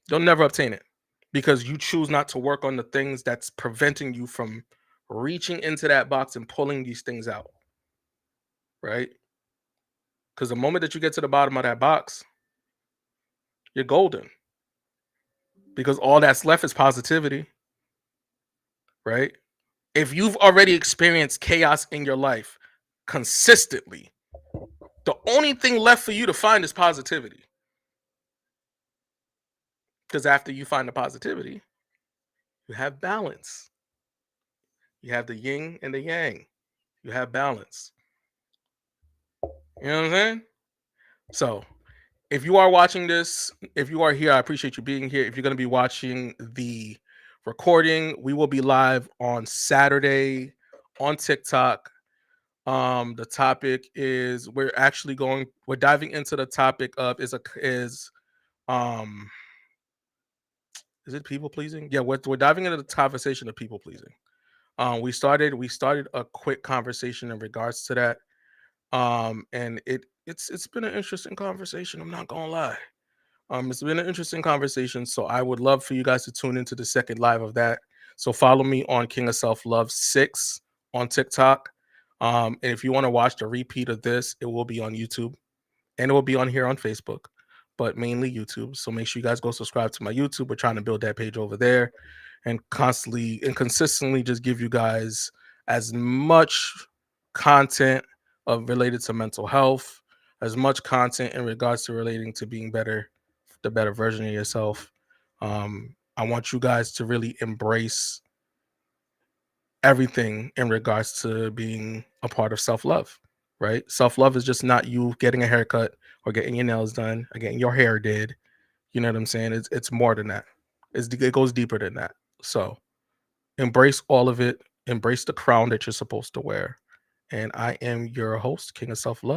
You'll never obtain it because you choose not to work on the things that's preventing you from reaching into that box and pulling these things out, right? Because the moment that you get to the bottom of that box, you're golden because all that's left is positivity, right? If you've already experienced chaos in your life consistently, the only thing left for you to find is positivity. Because after you find the positivity, you have balance. You have the yin and the yang. You have balance. You know what I'm saying? So, if you are watching this, if you are here, I appreciate you being here. If you're going to be watching the recording, we will be live on Saturday on TikTok. The topic is we're diving into the topic of um is it people pleasing? Yeah, we're diving into the conversation of people pleasing. We started a quick conversation in regards to that. And it's been an interesting conversation. I'm not gonna lie. It's been an interesting conversation. So I would love for you guys to tune into the second live of that. So follow me on King of Self Love 6 on TikTok. And if you want to watch the repeat of this, it will be on YouTube and it will be on here on Facebook, but mainly YouTube. So make sure you guys go subscribe to my YouTube. We're trying to build that page over there and constantly and consistently just give you guys as much content of related to mental health, as much content in regards to relating to being better, the better version of yourself. I want you guys to really embrace everything in regards to being a part of self-love, right? Self-love is just not you getting a haircut or getting your nails done or getting your hair did. You know what I'm saying? It's more than that. It goes deeper than that. So embrace all of it. Embrace the crown that you're supposed to wear. And I am your host, King of Self Love.